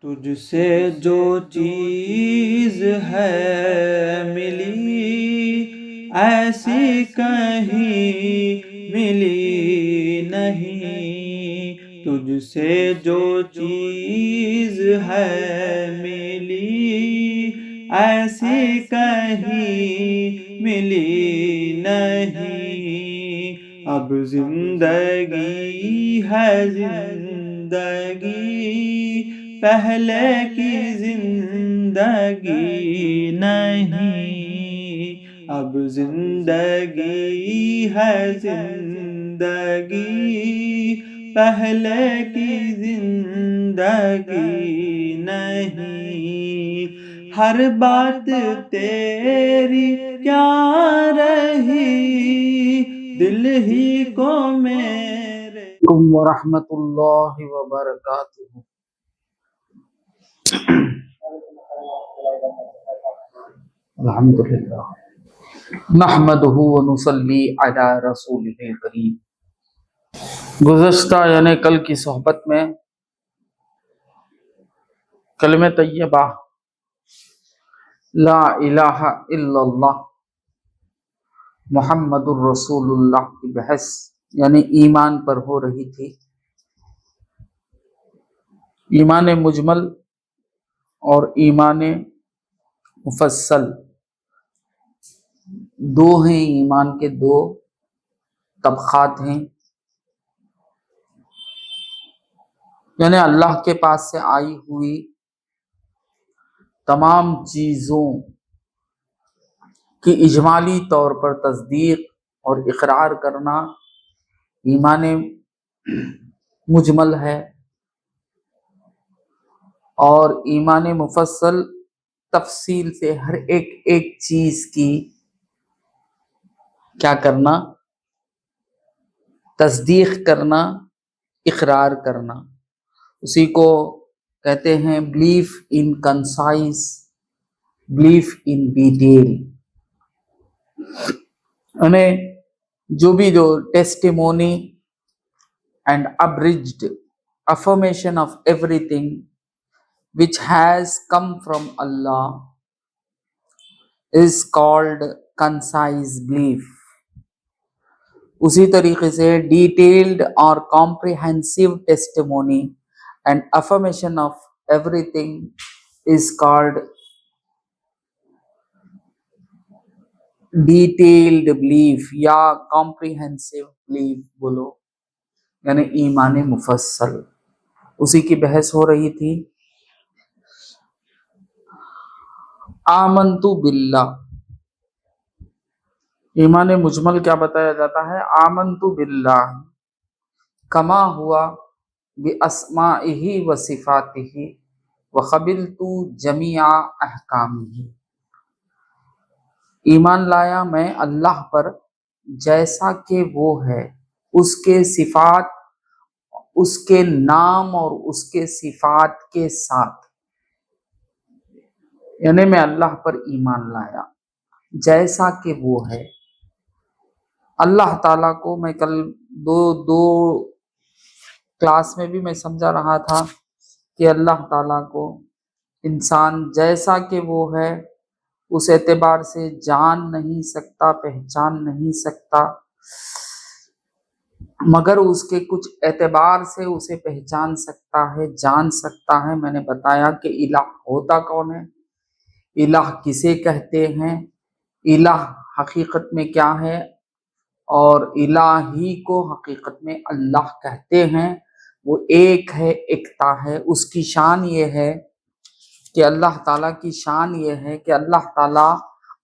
تجھ سے جو چیز ہے ملی ایسی کہیں ملی نہیں، تجھ سے جو چیز ہے ملی ایسی کہیں ملی نہیں۔ اب زندگی ہے زندگی پہلے کی زندگی نہیں، اب زندگی ہے زندگی پہلے کی زندگی نہیں۔ ہر بات تیری کیا رہی دل ہی کو میرے ورحمۃ اللہ وبرکاتہ۔ الحمدللہ نحمدہ ونصلی علی رسولہ الکریم۔ گزشتہ یعنی کل کی صحبت میں کلمہ طیبہ لا الہ الا اللہ محمد الرسول اللہ کی بحث یعنی ایمان پر ہو رہی تھی۔ ایمان مجمل اور ایمان مفصل دو ہیں، ایمان کے دو طبقات ہیں، یعنی اللہ کے پاس سے آئی ہوئی تمام چیزوں کی اجمالی طور پر تصدیق اور اقرار کرنا ایمان مجمل ہے، اور ایمان مفصل تفصیل سے ہر ایک چیز کی کیا کرنا، تصدیق کرنا، اقرار کرنا، اسی کو کہتے ہیں belief in concise, belief in detail. ہمیں جو testimony and abridged affirmation of everything which has come from Allah is called concise belief۔ اسی طریقے سے ڈیٹیلڈ اور comprehensive testimony and affirmation of everything is called detailed belief یا comprehensive belief بولو، یعنی ایمان مفصل۔ اسی کی بحث ہو رہی تھی۔ آمنت باللہ، ایمان مجمل کیا بتایا جاتا ہے؟ آمنت باللہ کما ہوا باسمائہ وصفاتہ وقبلت جمیع احکامہ۔ ایمان لایا میں اللہ پر جیسا کہ وہ ہے، اس کے صفات، اس کے نام اور اس کے صفات کے ساتھ، یعنی میں اللہ پر ایمان لایا جیسا کہ وہ ہے۔ اللہ تعالیٰ کو میں کل دو کلاس میں بھی میں سمجھا رہا تھا کہ اللہ تعالیٰ کو انسان جیسا کہ وہ ہے اس اعتبار سے جان نہیں سکتا، پہچان نہیں سکتا، مگر اس کے کچھ اعتبار سے اسے پہچان سکتا ہے، جان سکتا ہے۔ میں نے بتایا کہ الہ ہوتا کون ہے، الہ کسے کہتے ہیں، الہ حقیقت میں کیا ہے، اور الہی کو حقیقت میں اللہ کہتے ہیں۔ وہ ایک ہے، ایکتا ہے۔ اس کی شان یہ ہے کہ اللہ تعالیٰ کی شان یہ ہے کہ اللہ تعالیٰ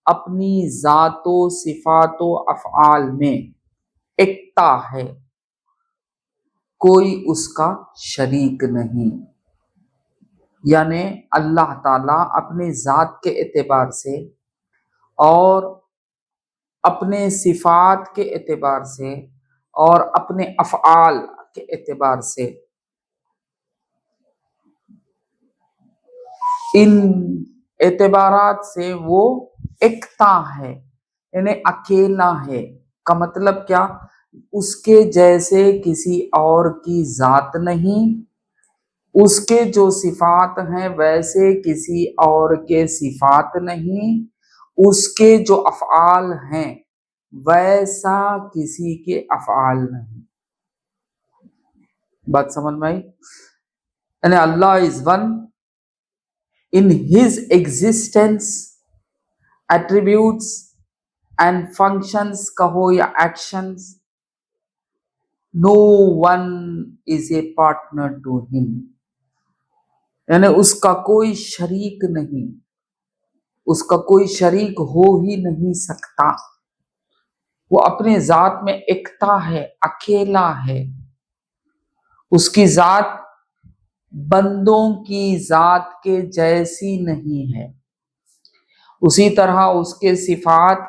اپنی ذات و صفات و افعال میں ایکتا ہے، کوئی اس کا شریک نہیں۔ یعنی اللہ تعالیٰ اپنے ذات کے اعتبار سے اور اپنے صفات کے اعتبار سے اور اپنے افعال کے اعتبار سے ان اعتبارات سے وہ ایکتا ہے، یعنی اکیلا ہے۔ کا مطلب کیا؟ اس کے جیسے کسی اور کی ذات نہیں، اس کے جو صفات ہیں ویسے کسی اور کے صفات نہیں، اس کے جو افعال ہیں ویسا کسی کے افعال نہیں۔ بات سمجھ میں آئی؟ یعنی Allah is one in his existence, attributes and functions کہو یا actions, no one is a partner to him، یعنی اس کا کوئی شریک نہیں، اس کا کوئی شریک ہو ہی نہیں سکتا، وہ اپنے ذات میں ایکتا ہے، اکیلا ہے، اس کی ذات بندوں کی ذات کے جیسی نہیں ہے، اسی طرح اس کے صفات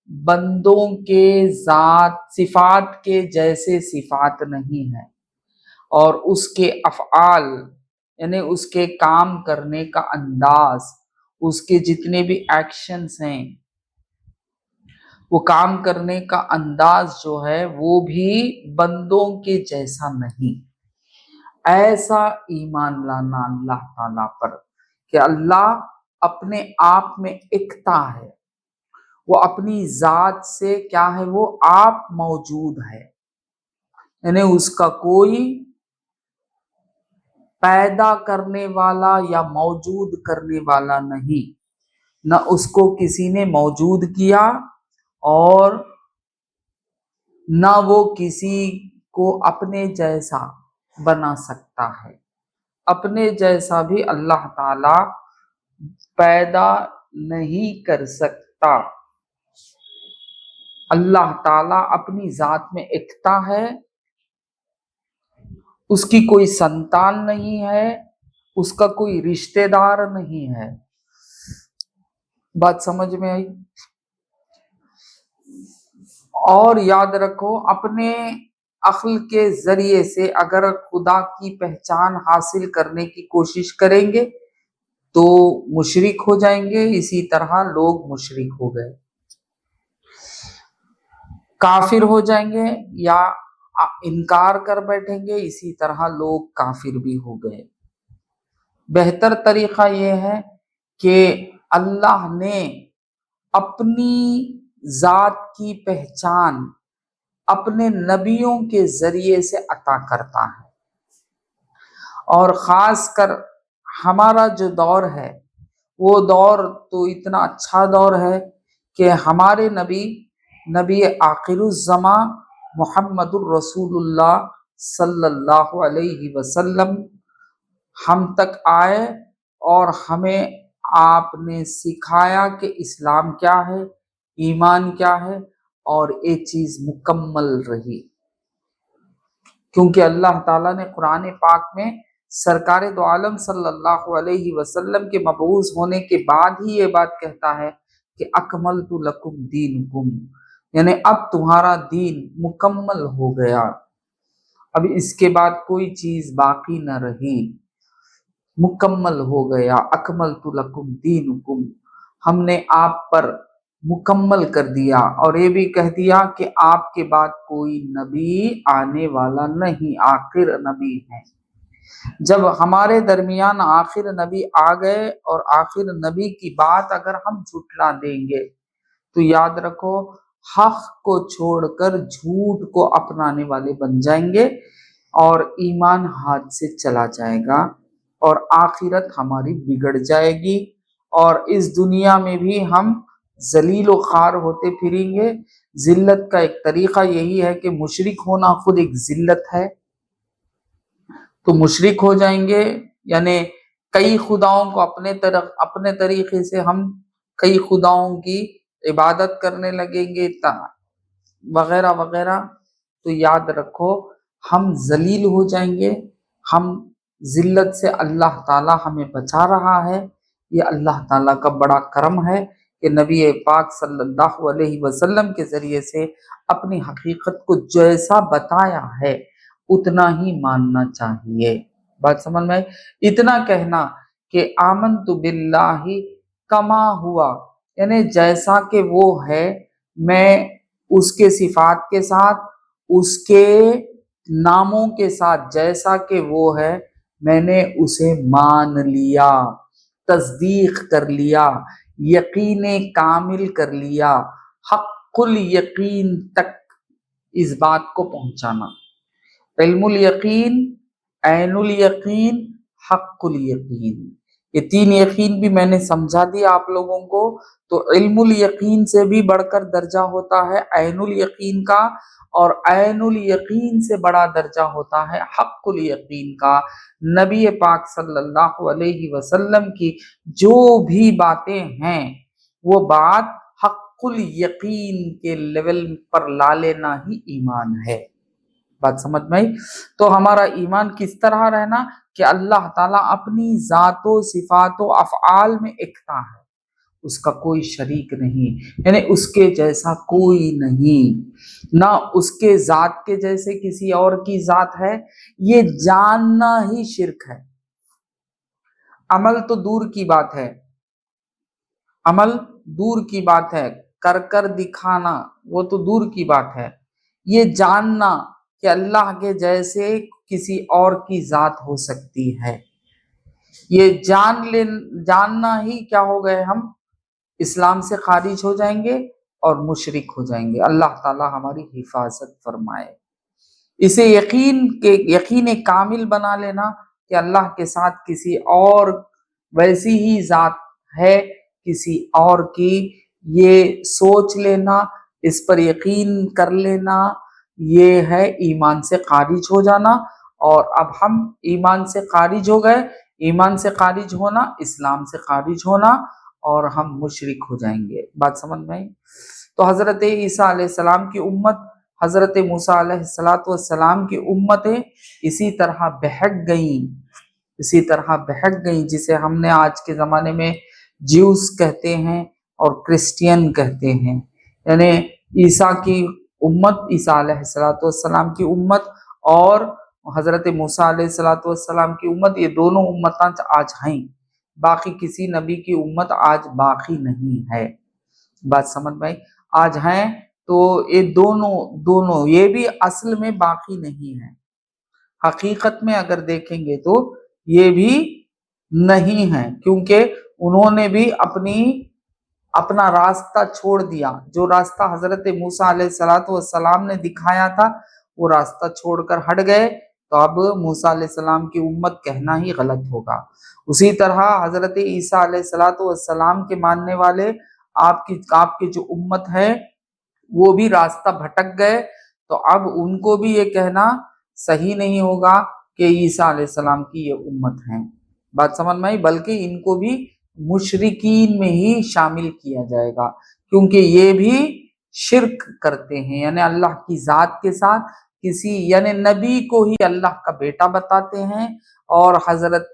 بندوں کے ذات صفات کے جیسے صفات نہیں ہے، اور اس کے افعال یعنی اس کے کام کرنے کا انداز، اس کے جتنے بھی ایکشنز ہیں، وہ کام کرنے کا انداز جو ہے وہ بھی بندوں کے جیسا نہیں۔ ایسا ایمان لانا اللہ تعالیٰ پر کہ اللہ اپنے آپ میں ایکتا ہے، وہ اپنی ذات سے کیا ہے، وہ آپ موجود ہے، یعنی اس کا کوئی پیدا کرنے والا یا موجود کرنے والا نہیں، نہ اس کو کسی نے موجود کیا اور نہ وہ کسی کو اپنے جیسا بنا سکتا ہے۔ اپنے جیسا بھی اللہ تعالی پیدا نہیں کر سکتا۔ اللہ تعالی اپنی ذات میں ایکتا ہے، اس کی کوئی سنتان نہیں ہے، اس کا کوئی رشتہ دار نہیں ہے۔ بات سمجھ میں آئی؟ اور یاد رکھو، اپنے عقل کے ذریعے سے اگر خدا کی پہچان حاصل کرنے کی کوشش کریں گے تو مشرک ہو جائیں گے، اسی طرح لوگ مشرک ہو گئے، کافر ہو جائیں گے یا انکار کر بیٹھیں گے، اسی طرح لوگ کافر بھی ہو گئے۔ بہتر طریقہ یہ ہے کہ اللہ نے اپنی ذات کی پہچان اپنے نبیوں کے ذریعے سے عطا کرتا ہے، اور خاص کر ہمارا جو دور ہے وہ دور تو اتنا اچھا دور ہے کہ ہمارے نبی آخر الزمان محمد الرسول اللہ صلی اللہ علیہ وسلم ہم تک آئے اور ہمیں آپ نے سکھایا کہ اسلام کیا ہے، ایمان کیا ہے، اور یہ چیز مکمل رہی، کیونکہ اللہ تعالیٰ نے قرآن پاک میں سرکار دو عالم صلی اللہ علیہ وسلم کے مبعوث ہونے کے بعد ہی یہ بات کہتا ہے کہ اکملت لکم دینکم، یعنی اب تمہارا دین مکمل ہو گیا، اب اس کے بعد کوئی چیز باقی نہ رہی، مکمل ہو گیا۔ اکملت لکم دینکم، ہم نے آپ پر مکمل کر دیا، اور یہ بھی کہہ دیا کہ آپ کے بعد کوئی نبی آنے والا نہیں، آخر نبی ہیں۔ جب ہمارے درمیان آخر نبی آ گئے اور آخر نبی کی بات اگر ہم جھٹلا دیں گے تو یاد رکھو حق کو چھوڑ کر جھوٹ کو اپنانے والے بن جائیں گے، اور ایمان ہاتھ سے چلا جائے گا، اور آخرت ہماری بگڑ جائے گی، اور اس دنیا میں بھی ہم ذلیل و خوار ہوتے پھریں گے۔ ذلت کا ایک طریقہ یہی ہے کہ مشرک ہونا خود ایک ذلت ہے، تو مشرک ہو جائیں گے، یعنی کئی خداؤں کو اپنے طریقے سے ہم کئی خداؤں کی عبادت کرنے لگیں گے وغیرہ وغیرہ، تو یاد رکھو ہم ذلیل ہو جائیں گے۔ ہم ذلت سے اللہ تعالی ہمیں بچا رہا ہے، یہ اللہ تعالیٰ کا بڑا کرم ہے کہ نبی پاک صلی اللہ علیہ وسلم کے ذریعے سے اپنی حقیقت کو جیسا بتایا ہے اتنا ہی ماننا چاہیے۔ بات سمجھ میں آئی؟ اتنا کہنا کہ آمنت باللہ کما ہوا، یعنی جیسا کہ وہ ہے، میں اس کے صفات کے ساتھ، اس کے ناموں کے ساتھ، جیسا کہ وہ ہے میں نے اسے مان لیا، تصدیق کر لیا، یقین کامل کر لیا، حق الیقین تک اس بات کو پہنچانا۔ علم الیقین، عین الیقین، حق الیقین، یہ تین یقین بھی میں نے سمجھا دیا آپ لوگوں کو۔ تو علم الیقین سے بھی بڑھ کر درجہ ہوتا ہے عین الیقین کا، اور عین الیقین سے بڑا درجہ ہوتا ہے حق الیقین کا۔ نبی پاک صلی اللہ علیہ وسلم کی جو بھی باتیں ہیں وہ بات حق الیقین کے لیول پر لا لینا ہی ایمان ہے۔ بات سمجھ میں آئی؟ تو ہمارا ایمان کس طرح رہنا کہ اللہ تعالیٰ اپنی ذات و صفات و افعال میں یکتا ہے، اس کا کوئی شریک نہیں، یعنی اس کے جیسا کوئی نہیں، نہ اس کے ذات کے جیسے کسی اور کی ذات ہے، یہ جاننا ہی شرک ہے۔ عمل تو دور کی بات ہے، عمل دور کی بات ہے، کر کر دکھانا وہ تو دور کی بات ہے، یہ جاننا کہ اللہ کے جیسے کسی اور کی ذات ہو سکتی ہے، یہ جاننا ہی کیا ہو گئے، ہم اسلام سے خارج ہو جائیں گے اور مشرک ہو جائیں گے۔ اللہ تعالی ہماری حفاظت فرمائے۔ اسے یقین کامل بنا لینا کہ اللہ کے ساتھ کسی اور ویسی ہی ذات ہے کسی اور کی، یہ سوچ لینا، اس پر یقین کر لینا، یہ ہے ایمان سے خارج ہو جانا۔ اور اب ہم ایمان سے خارج ہو گئے، ایمان سے خارج ہونا، اسلام سے خارج ہونا، اور ہم مشرک ہو جائیں گے۔ بات سمجھ میں آئی؟ تو حضرت عیسیٰ علیہ السلام کی امت، حضرت موسیٰ علیہ السلام کی امتیں اسی طرح بہک گئیں، جسے ہم نے آج کے زمانے میں جیوس کہتے ہیں اور کرسچین کہتے ہیں، یعنی عیسیٰ کی امت، عیسیٰ علیہ السلام کی امت اور حضرت موسیٰ علیہ السلام کی امت، یہ دونوں امتاں آج ہیں، باقی کسی نبی کی امت آج باقی نہیں ہے۔ بات سمجھ میں آئی؟ آج ہیں تو یہ دونوں یہ بھی اصل میں باقی نہیں ہے، حقیقت میں اگر دیکھیں گے تو یہ بھی نہیں ہے، کیونکہ انہوں نے بھی اپنا راستہ چھوڑ دیا، جو راستہ حضرت موسیٰ علیہ السلام نے دکھایا تھا وہ راستہ چھوڑ کر ہٹ گئے، تو اب موسیٰ علیہ السلام کی امت کہنا ہی غلط ہوگا۔ اسی طرح حضرت عیسیٰ علیہ السلام کے ماننے والے آپ کی جو امت ہے وہ بھی راستہ بھٹک گئے، تو اب ان کو بھی یہ کہنا صحیح نہیں ہوگا کہ عیسیٰ علیہ السلام کی یہ امت ہے۔ بات سمجھ میں آئی؟ بلکہ ان کو بھی مشرکین میں ہی شامل کیا جائے گا، کیونکہ یہ بھی شرک کرتے ہیں، یعنی اللہ کی ذات کے ساتھ یعنی نبی کو ہی اللہ کا بیٹا بتاتے ہیں، اور حضرت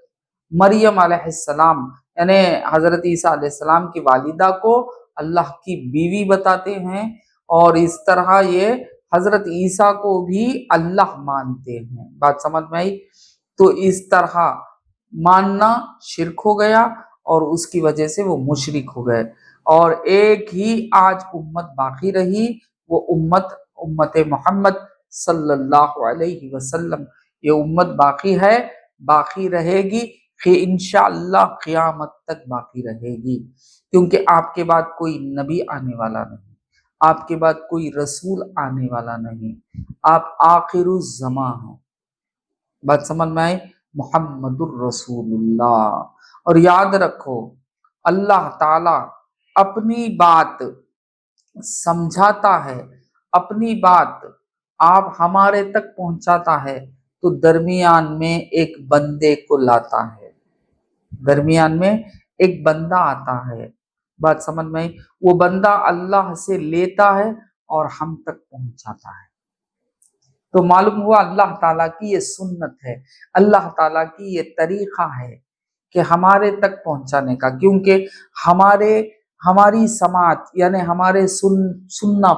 مریم علیہ السلام یعنی حضرت عیسیٰ علیہ السلام کی والدہ کو اللہ کی بیوی بتاتے ہیں، اور اس طرح یہ حضرت عیسیٰ کو بھی اللہ مانتے ہیں۔ بات سمجھ میں آئی؟ تو اس طرح ماننا شرک ہو گیا، اور اس کی وجہ سے وہ مشرک ہو گئے، اور ایک ہی آج امت باقی رہی، وہ امت محمد صلی اللہ علیہ وسلم۔ یہ امت باقی ہے، باقی رہے گی، کہ انشاءاللہ قیامت تک باقی رہے گی، کیونکہ آپ کے بعد کوئی نبی آنے والا نہیں، آپ کے بعد کوئی رسول آنے والا نہیں، آپ آخر الزمان ہیں۔ بات سمجھ میں آئی؟ محمد الرسول اللہ۔ اور یاد رکھو اللہ تعالی اپنی بات سمجھاتا ہے، اپنی بات آپ ہمارے تک پہنچاتا ہے تو درمیان میں ایک بندے کو لاتا ہے، درمیان میں ایک بندہ آتا ہے۔ بات سمجھ میں آئی؟ وہ بندہ اللہ سے لیتا ہے اور ہم تک پہنچاتا ہے۔ تو معلوم ہوا اللہ تعالیٰ کی یہ سنت ہے، اللہ تعالیٰ کی یہ طریقہ ہے کہ ہمارے تک پہنچانے کا، کیونکہ ہماری سماعت یعنی ہمارے سننا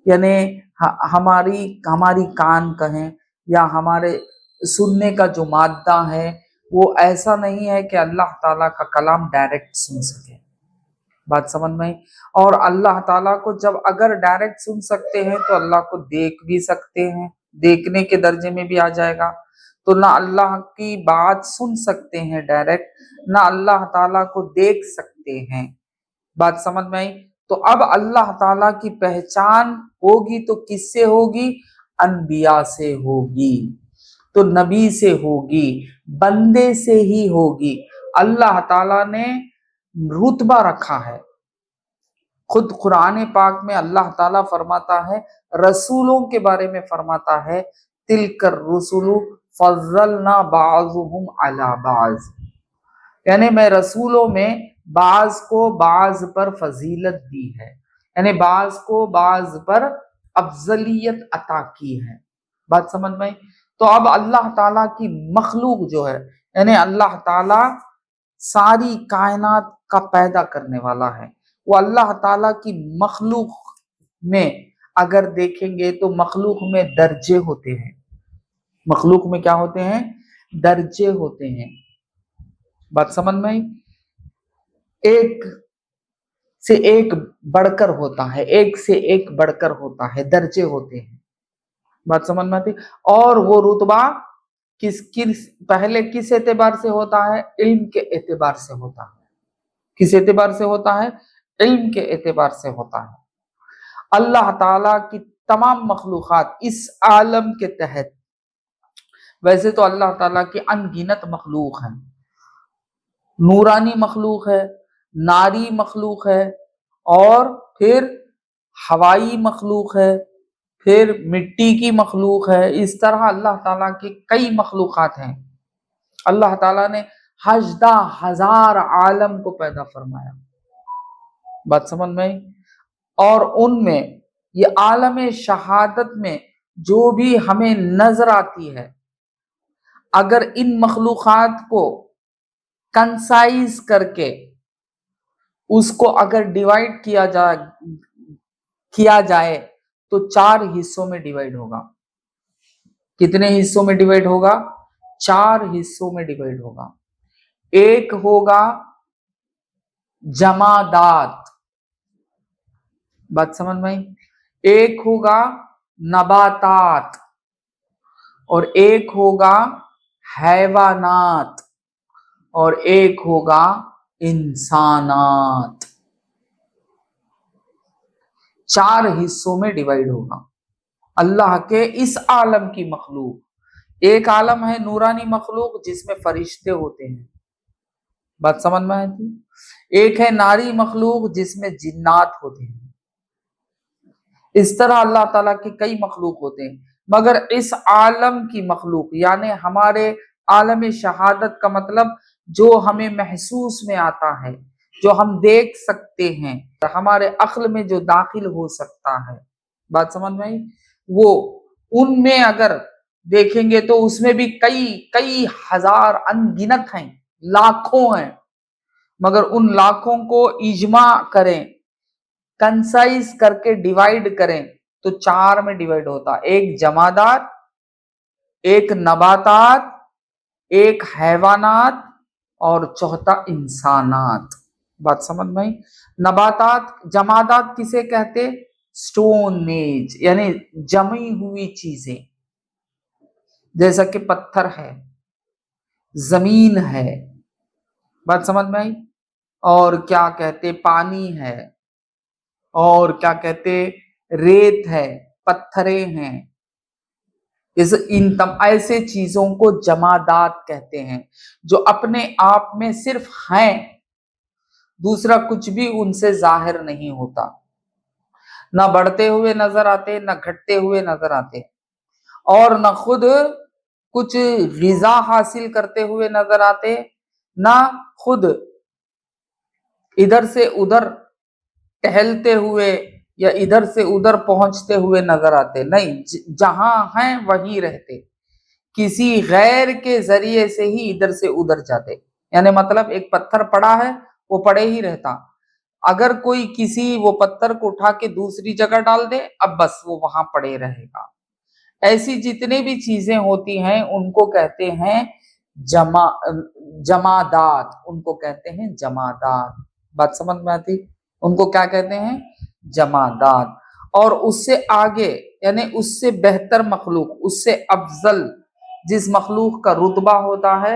یعنی ہماری کان کہیں یا ہمارے سننے کا جو مادہ ہے وہ ایسا نہیں ہے کہ اللہ تعالیٰ کا کلام ڈائریکٹ سن سکے۔ بات سمجھ میں آئی؟ اور اللہ تعالیٰ کو جب اگر ڈائریکٹ سن سکتے ہیں تو اللہ کو دیکھ بھی سکتے ہیں، دیکھنے کے درجے میں بھی آ جائے گا۔ تو نہ اللہ کی بات سن سکتے ہیں ڈائریکٹ، نہ اللہ تعالیٰ کو دیکھ سکتے ہیں۔ بات سمجھ میں آئی؟ تو اب اللہ تعالیٰ کی پہچان ہوگی تو کس سے ہوگی؟ انبیاء سے ہوگی، تو نبی سے ہوگی، بندے سے ہی ہوگی۔ اللہ تعالیٰ نے رتبہ رکھا ہے، خود قرآن پاک میں اللہ تعالیٰ فرماتا ہے، رسولوں کے بارے میں فرماتا ہے، تلک الرسل فضلنا بعضهم علی بعض، یعنی میں رسولوں میں بعض کو بعض پر فضیلت دی ہے، یعنی بعض کو بعض پر افضلیت عطا کی ہے۔ بات سمجھ میں؟ تو اب اللہ تعالیٰ کی مخلوق جو ہے، یعنی اللہ تعالیٰ ساری کائنات کا پیدا کرنے والا ہے، وہ اللہ تعالیٰ کی مخلوق میں اگر دیکھیں گے تو مخلوق میں درجے ہوتے ہیں، مخلوق میں کیا ہوتے ہیں؟ درجے ہوتے ہیں۔ بات سمجھ میں آئی؟ ایک سے ایک بڑھ کر ہوتا ہے، ایک سے ایک بڑھ کر ہوتا ہے، درجے ہوتے ہیں۔ بات سمجھ میں آتی؟ اور وہ رتبہ پہلے کس اعتبار سے ہوتا ہے؟ علم کے اعتبار سے ہوتا ہے۔ کس اعتبار سے ہوتا ہے؟ علم کے اعتبار سے ہوتا ہے۔ اللہ تعالیٰ کی تمام مخلوقات اس عالم کے تحت، ویسے تو اللہ تعالیٰ کی ان گنت مخلوق ہیں، نورانی مخلوق ہے، ناری مخلوق ہے، اور پھر ہوائی مخلوق ہے، پھر مٹی کی مخلوق ہے، اس طرح اللہ تعالیٰ کی کئی مخلوقات ہیں۔ اللہ تعالیٰ نے 18,000 عالم کو پیدا فرمایا۔ بات سمجھ میں؟ اور ان میں یہ عالم شہادت میں جو بھی ہمیں نظر آتی ہے، اگر ان مخلوقات کو کنسائز کر کے اس کو اگر ڈیوائڈ کیا جائے تو 4 حصوں میں ڈیوائڈ ہوگا۔ کتنے حصوں میں ڈیوائڈ ہوگا؟ 4 حصوں میں ڈیوائڈ ہوگا۔ ایک ہوگا جمادات، بات سمجھ میں؟ ایک ہوگا نباتات، اور ایک ہوگا حیوانات، اور ایک ہوگا انسانات۔ 4 حصوں میں ڈیوائڈ ہوگا اللہ کے اس عالم کی مخلوق۔ ایک عالم ہے نورانی مخلوق جس میں فرشتے ہوتے ہیں، بات سمجھ میں آتی؟ ایک ہے ناری مخلوق جس میں جنات ہوتے ہیں۔ اس طرح اللہ تعالیٰ کے کئی مخلوق ہوتے ہیں، مگر اس عالم کی مخلوق یعنی ہمارے عالم شہادت کا مطلب جو ہمیں محسوس میں آتا ہے، جو ہم دیکھ سکتے ہیں، ہمارے عقل میں جو داخل ہو سکتا ہے، بات سمجھ میں آئی؟ وہ ان میں اگر دیکھیں گے تو اس میں بھی کئی ہزار ان گنت ہیں، لاکھوں ہیں، مگر ان لاکھوں کو اجماع کریں، کنسائز کر کے ڈیوائڈ کریں تو 4 میں ڈیوائڈ ہوتا، ایک جمادات، ایک نباتات، ایک حیوانات، اور چوتھا انسانات۔ بات سمجھ میں آئی؟ نباتات، جمادات کسے کہتے؟ سٹون ایج، یعنی جمی ہوئی چیزیں، جیسا کہ پتھر ہے، زمین ہے، بات سمجھ میں آئی؟ اور کیا کہتے؟ پانی ہے، اور کیا کہتے؟ ریت ہے، پتھریں ہیں، ان ایسے چیزوں کو جمادات کہتے ہیں جو اپنے آپ میں صرف ہیں، دوسرا کچھ بھی ان سے ظاہر نہیں ہوتا، نہ بڑھتے ہوئے نظر آتے، نہ گھٹتے ہوئے نظر آتے، اور نہ خود کچھ غذا حاصل کرتے ہوئے نظر آتے، نہ خود ادھر سے ادھر ٹہلتے ہوئے یا ادھر سے ادھر پہنچتے ہوئے نظر آتے، نہیں، جہاں ہیں وہیں رہتے، کسی غیر کے ذریعے سے ہی ادھر سے ادھر جاتے، یعنی مطلب ایک پتھر پڑا ہے وہ پڑے ہی رہتا، اگر کوئی کسی وہ پتھر کو اٹھا کے دوسری جگہ ڈال دے اب بس وہ وہاں پڑے رہے گا۔ ایسی جتنے بھی چیزیں ہوتی ہیں ان کو کہتے ہیں جمادات، ان کو کہتے ہیں جمادات، بات سمجھ میں آتی؟ ان کو کیا کہتے ہیں؟ جمادات۔ اور اس سے آگے یعنی اس سے بہتر مخلوق، اس سے افضل جس مخلوق کا رتبہ ہوتا ہے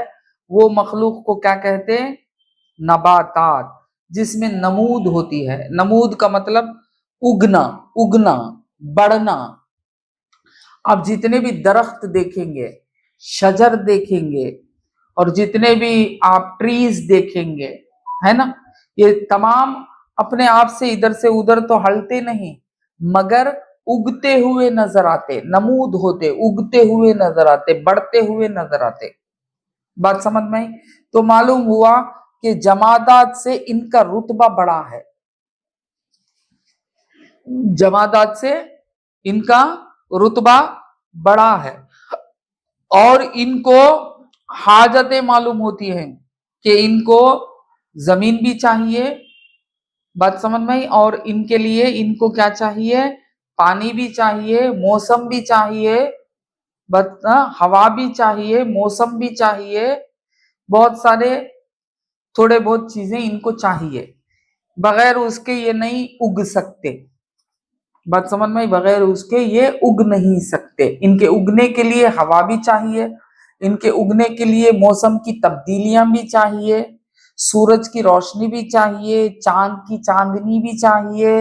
وہ مخلوق کو کیا کہتے ہیں؟ نباتات، جس میں نمود ہوتی ہے۔ نمود کا مطلب اگنا، بڑھنا۔ آپ جتنے بھی درخت دیکھیں گے، شجر دیکھیں گے، اور جتنے بھی آپ ٹریز دیکھیں گے، ہے نا، یہ تمام اپنے آپ سے ادھر سے ادھر تو ہلتے نہیں، مگر اگتے ہوئے نظر آتے، نمود ہوتے، اگتے ہوئے نظر آتے، بڑھتے ہوئے نظر آتے۔ بات سمجھ میں آئی؟ تو معلوم ہوا کہ جمادات سے ان کا رتبہ بڑا ہے، جمادات سے ان کا رتبہ بڑا ہے، اور ان کو حاجتیں معلوم ہوتی ہیں کہ ان کو زمین بھی چاہیے، بات سمجھ میں آئی، اور ان کے لیے ان کو کیا چاہیے؟ پانی بھی چاہیے، موسم بھی چاہیے، ہوا بھی چاہیے، موسم بھی چاہیے، بہت سارے تھوڑے بہت چیزیں ان کو چاہیے، بغیر اس کے یہ نہیں اگ سکتے۔ بات سمجھ میں، بغیر اس کے یہ اگ نہیں سکتے۔ ان کے اگنے کے لیے ہوا بھی چاہیے، ان کے اگنے کے لیے موسم کی تبدیلیاں بھی چاہیے، سورج کی روشنی بھی چاہیے، چاند کی چاندنی بھی چاہیے،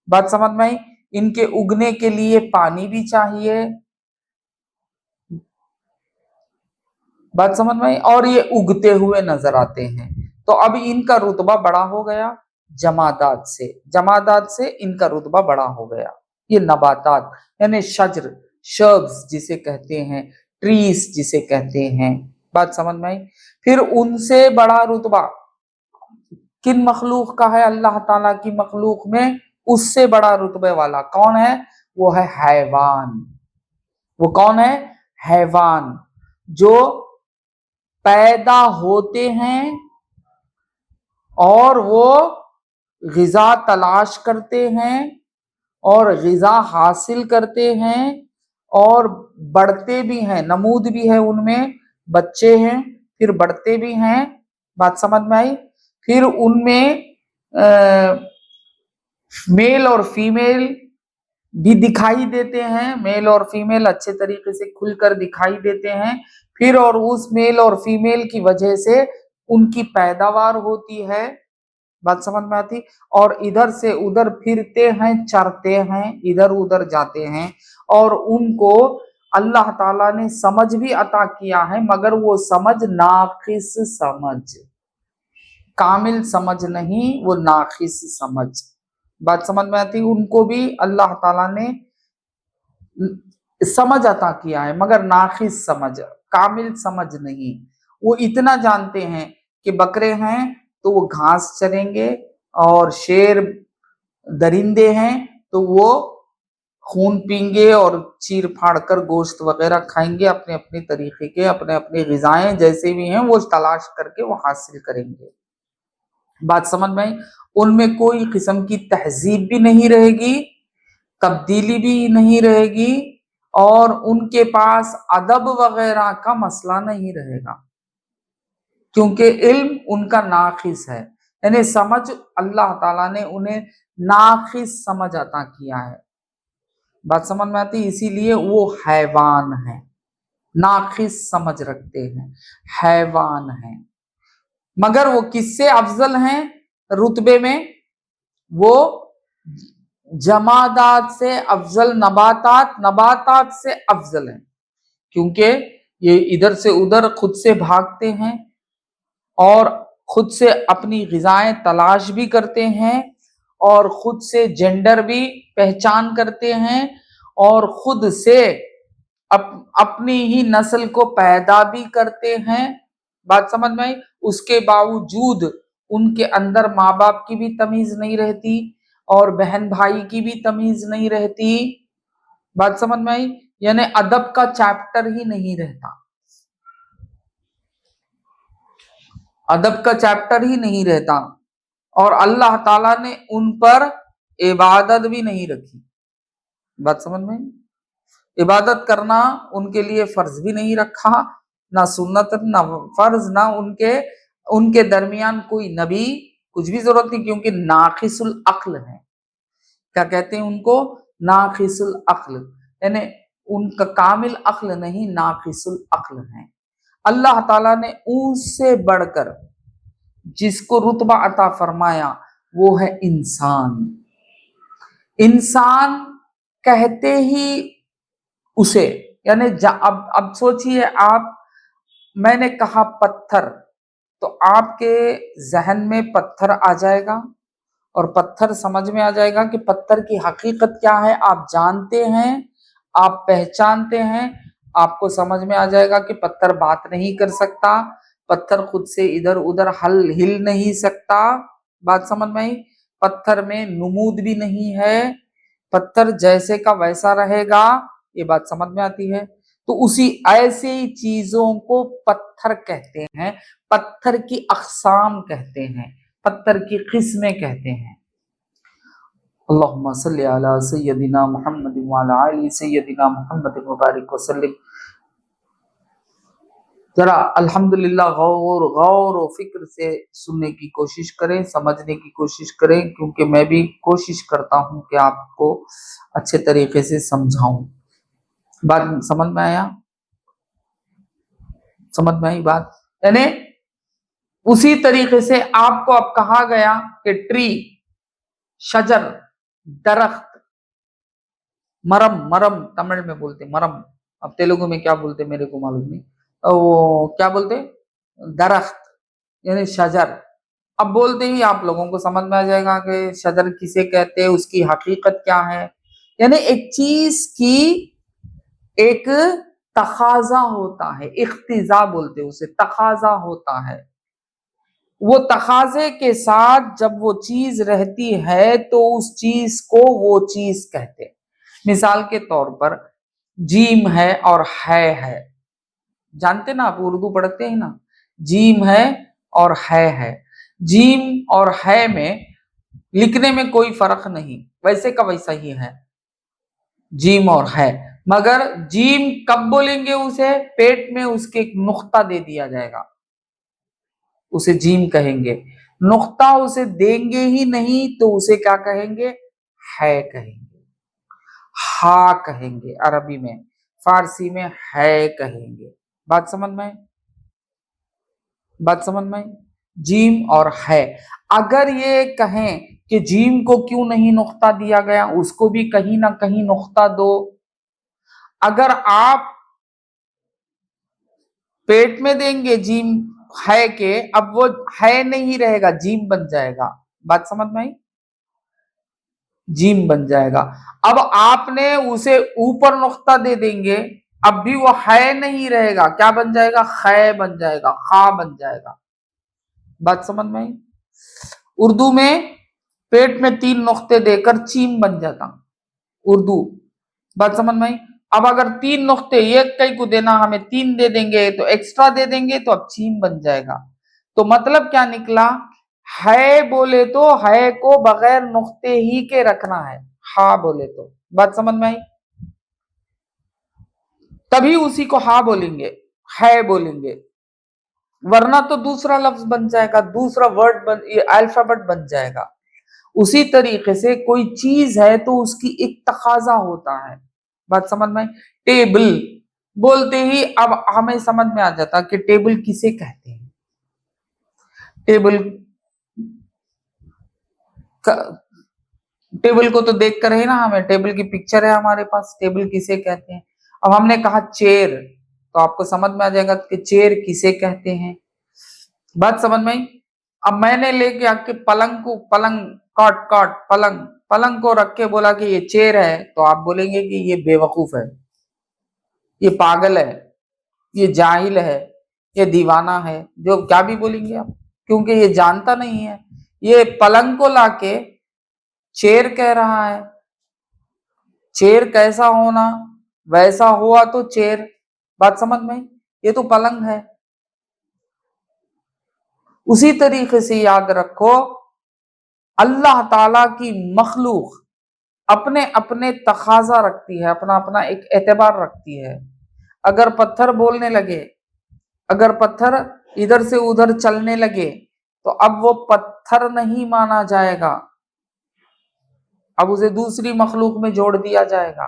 بات سمجھ میں آئی؟ ان کے اگنے کے لیے پانی بھی چاہیے، بات سمجھ میں آئی؟ اور یہ اگتے ہوئے نظر آتے ہیں۔ تو اب ان کا رتبہ بڑا ہو گیا جمادات سے، جمادات سے ان کا رتبہ بڑا ہو گیا۔ یہ نباتات یعنی شجر، شربز جسے کہتے ہیں، ٹریز جسے کہتے ہیں، بات سمجھ میں آئی؟ پھر ان سے بڑا رتبہ کن مخلوق کا ہے؟ اللہ تعالیٰ کی مخلوق میں اس سے بڑا رتبے والا کون ہے؟ وہ ہے حیوان۔ وہ کون ہے؟ حیوان، جو پیدا ہوتے ہیں اور وہ غذا تلاش کرتے ہیں اور غذا حاصل کرتے ہیں اور بڑھتے بھی ہیں، نمود بھی ہے ان میں، بچے ہیں پھر بڑھتے بھی ہیں، بات سمجھ میں آئی؟ پھر ان میں میل اور فیمیل بھی دکھائی دیتے ہیں، میل اور فیمیل اچھے طریقے سے کھل کر دکھائی دیتے ہیں، پھر اور اس میل اور فیمیل کی وجہ سے ان کی پیداوار ہوتی ہے، بات سمجھ میں آتی، اور ادھر سے ادھر پھرتے ہیں، چرتے ہیں، ادھر ادھر جاتے ہیں، اور ان کو اللہ تعالیٰ نے سمجھ بھی عطا کیا ہے، مگر وہ سمجھ ناقص سمجھ، کامل سمجھ نہیں، وہ ناقص سمجھ، بات سمجھ میں آتی۔ ان کو بھی اللہ تعالیٰ نے سمجھ عطا کیا ہے مگر ناقص سمجھ، کامل سمجھ نہیں۔ وہ اتنا جانتے ہیں کہ بکرے ہیں تو وہ گھاس چریں گے، اور شیر درندے ہیں تو وہ خون پیں گے اور چیر پھاڑ کر گوشت وغیرہ کھائیں گے، اپنے اپنے طریقے کے، اپنے اپنے غذائیں جیسے بھی ہیں وہ تلاش کر کے وہ حاصل کریں گے، بات سمجھ میں آئی؟ ان میں کوئی قسم کی تہذیب بھی نہیں رہے گی، تبدیلی بھی نہیں رہے گی، اور ان کے پاس ادب وغیرہ کا مسئلہ نہیں رہے گا، کیونکہ علم ان کا ناقص ہے، یعنی سمجھ اللہ تعالیٰ نے انہیں ناقص سمجھ عطا کیا ہے، بات سمجھ میں آتی۔ اسی لیے وہ حیوان ہیں، ناقص سمجھ رکھتے ہیں، حیوان ہیں، مگر وہ کس سے افضل ہیں رتبے میں؟ وہ جمادات سے افضل، نباتات سے افضل ہیں، کیونکہ یہ ادھر سے ادھر خود سے بھاگتے ہیں اور خود سے اپنی غذائیں تلاش بھی کرتے ہیں، اور خود سے جینڈر بھی پہچان کرتے ہیں، اور خود سے اپنی ہی نسل کو پیدا بھی کرتے ہیں، بات سمجھ میں آئی؟ اس کے باوجود ان کے اندر ماں باپ کی بھی تمیز نہیں رہتی اور بہن بھائی کی بھی تمیز نہیں رہتی، بات سمجھ میں آئی؟ یعنی ادب کا چیپٹر ہی نہیں رہتا، ادب کا چیپٹر ہی نہیں رہتا، اور اللہ تعالیٰ نے ان پر عبادت بھی نہیں رکھی، بات سمجھ میں؟ عبادت کرنا ان کے لیے فرض بھی نہیں رکھا، نہ سنت نہ فرض، نہ ان کے درمیان کوئی نبی، کچھ بھی ضرورت نہیں، کیونکہ ناقص العقل ہے۔ کیا کہتے ہیں ان کو؟ ناقص العقل، یعنی ان کا کامل عقل نہیں، ناقص العقل ہیں۔ اللہ تعالیٰ نے ان سے بڑھ کر جس کو رتبہ عطا فرمایا وہ ہے انسان۔ انسان کہتے ہی اسے، یعنی اب سوچئے آپ، میں نے کہا پتھر تو آپ کے ذہن میں پتھر آ جائے گا اور پتھر سمجھ میں آ جائے گا کہ پتھر کی حقیقت کیا ہے، آپ جانتے ہیں، آپ پہچانتے ہیں، آپ کو سمجھ میں آ جائے گا کہ پتھر بات نہیں کر سکتا، پتھر خود سے ادھر ادھر ہل نہیں سکتا، بات سمجھ میں آئی؟ پتھر میں نمود بھی نہیں ہے، پتھر جیسے کا ویسا رہے گا، یہ بات سمجھ میں آتی ہے۔ تو اسی ایسے ہی چیزوں کو پتھر کہتے ہیں، پتھر کی اقسام کہتے ہیں، پتھر کی قسمیں کہتے ہیں۔ اللہم صلی علی سیدنا محمد وعلی آل سیدنا محمد مبارک وسلم۔ ذرا الحمدللہ غور و فکر سے سننے کی کوشش کریں، سمجھنے کی کوشش کریں، کیونکہ میں بھی کوشش کرتا ہوں کہ آپ کو اچھے طریقے سے سمجھاؤں۔ بات سمجھ میں آیا؟ سمجھ میں آئی بات؟ یعنی اسی طریقے سے آپ کو اب کہا گیا کہ ٹری، شجر، درخت، مرم تمل میں بولتے مرم، اب تیلگو میں کیا بولتے میرے کو معلوم نہیں، وہ کیا بولتے، درخت یعنی شجر۔ اب بولتے ہی آپ لوگوں کو سمجھ میں آ جائے گا کہ شجر کسے کہتے ہیں، اس کی حقیقت کیا ہے۔ یعنی ایک چیز کی ایک تقاضا ہوتا ہے، اقتضا بولتے اسے، تقاضا ہوتا ہے، وہ تقاضے کے ساتھ جب وہ چیز رہتی ہے تو اس چیز کو وہ چیز کہتے ہیں۔ مثال کے طور پر جیم ہے اور ہے، جانتے نا آپ اردو پڑھتے ہیں نا، جیم ہے اور ہے، جیم اور ہے میں لکھنے میں کوئی فرق نہیں، ویسے کا ویسا ہی ہے جیم اور ہے، مگر جیم کب بولیں گے اسے، پیٹ میں اس کے ایک نقطہ دے دیا جائے گا، اسے جیم کہیں گے، نقطہ اسے دیں گے ہی نہیں تو اسے کیا کہیں گے، ہے کہیں گے، ہا کہیں گے عربی میں، فارسی میں ہے کہیں گے۔ بات سمجھ میں، بات سمجھ میں، جیم اور ہے۔ اگر یہ کہیں کہ جیم کو کیوں نہیں نقطہ دیا گیا، اس کو بھی کہیں نہ کہیں نقطہ دو۔ اگر آپ پیٹ میں دیں گے جیم ہے کہ، اب وہ ہے نہیں رہے گا، جیم بن جائے گا، بات سمجھ میں آئی؟ جیم بن جائے گا۔ اب آپ نے اسے اوپر نقطہ دے دیں گے، اب بھی وہ ہے نہیں رہے گا، کیا بن جائے گا، خے بن جائے گا، خا بن جائے گا، بات سمجھ میں آئی؟ اردو میں پیٹ میں 3 نقطے دے کر چیم بن جاتا اردو، بات سمجھ میں آئی؟ اب اگر 3 نقطے ایک کئی کو دینا، ہمیں 3 دے دیں گے تو ایکسٹرا دے دیں گے تو اب چیم بن جائے گا۔ تو مطلب کیا نکلا، ہے بولے تو ہے کو بغیر نقطے ہی کے رکھنا ہے، ہا بولے تو، بات سمجھ میں آئی؟ تبھی اسی کو ہا بولیں گے، ہے بولیں گے، ورنہ تو دوسرا لفظ بن جائے گا، دوسرا ورڈ الفابٹ بن جائے گا۔ اسی طریقے سے کوئی چیز ہے تو اس کی ایک تقاضا ہوتا ہے، بات سمجھ میں آئی؟ ٹیبل بولتے ہی اب ہمیں سمجھ میں آ جاتا کہ ٹیبل کسے کہتے ہیں۔ ٹیبل کو تو دیکھ کر ہے نا، ہمیں ٹیبل کی پکچر ہے ہمارے پاس، ٹیبل کسے کہتے ہیں۔ اب ہم نے کہا چیئر تو آپ کو سمجھ میں آ جائے گا کہ چیئر کسے کہتے ہیں، بات سمجھ میں آئی؟ اب میں نے لے کے آپ کے پلنگ کو رکھ کے بولا کہ یہ چیئر ہے، تو آپ بولیں گے کہ یہ بے وقوف ہے، یہ پاگل ہے، یہ جاہل ہے، یہ دیوانہ ہے، جو کیا بھی بولیں گے آپ، کیونکہ یہ جانتا نہیں ہے۔ یہ پلنگ کو لا کے چیئر کہہ رہا ہے، چیئر کیسا ہونا، ویسا ہوا تو چیئر، بات سمجھ میں، یہ تو پلنگ ہے۔ اسی طریقے سے یاد رکھو، اللہ تعالی کی مخلوق اپنے اپنے تقاضا رکھتی ہے، اپنا اپنا ایک اعتبار رکھتی ہے۔ اگر پتھر بولنے لگے، اگر پتھر ادھر سے ادھر چلنے لگے تو اب وہ پتھر نہیں مانا جائے گا، اب اسے دوسری مخلوق میں جوڑ دیا جائے گا،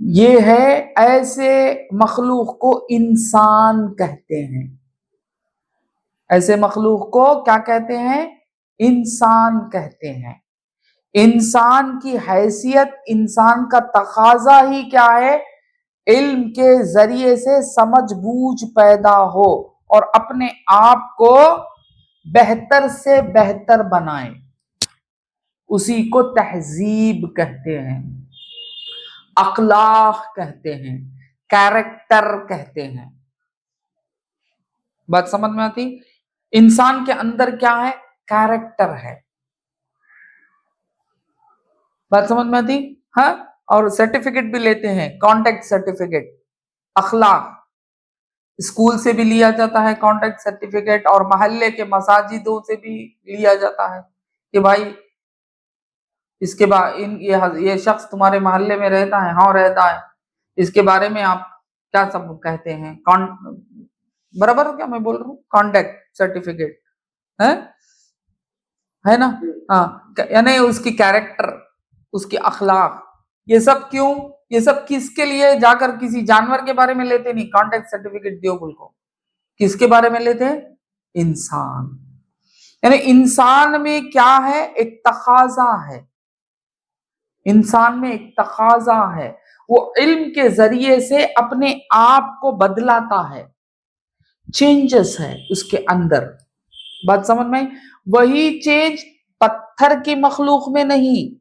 یہ ہے ایسے مخلوق کو انسان کہتے ہیں. ایسے مخلوق کو کیا کہتے ہیں؟ انسان کہتے ہیں. انسان کی حیثیت، انسان کا تقاضا ہی کیا ہے؟ علم کے ذریعے سے سمجھ بوجھ پیدا ہو اور اپنے آپ کو بہتر سے بہتر بنائیں. اسی کو تہذیب کہتے ہیں، اخلاق کہتے ہیں، کیریکٹر کہتے ہیں. بات سمجھ میں آتی؟ انسان کے اندر کیا ہے؟ کیریکٹر ہے. بات سمجھ میں آتی؟ ہاں. اور سرٹیفکیٹ بھی لیتے ہیں، کانٹیکٹ سرٹیفکیٹ. اخلاق اسکول سے بھی لیا جاتا ہے کانٹیکٹ سرٹیفکیٹ، اور محلے کے مساجدوں سے بھی لیا جاتا ہے کہ بھائی اس کے بعد یہ شخص تمہارے محلے میں رہتا ہے. ہاں رہتا ہے. اس کے بارے میں آپ کیا سب کہتے ہیں؟ برابر کیا میں بول رہا ہوں؟ کانٹیکٹ سرٹیفکیٹ ہے نا. ہاں، یعنی اس کی کیریکٹر، اس کی اخلاق. یہ سب کیوں؟ یہ سب کس کے لیے؟ جا کر کسی جانور کے بارے میں لیتے نہیں. کانٹیکٹ سرٹیفکیٹ دیو بول کو کس کے بارے میں لیتے ہیں؟ انسان. یعنی انسان میں کیا ہے؟ ایک تقاضا ہے. انسان میں ایک تقاضا ہے، وہ علم کے ذریعے سے اپنے آپ کو بدلاتا ہے. چینجز ہے اس کے اندر. بات سمجھ میں؟ وہی چینج پتھر کی مخلوق میں نہیں،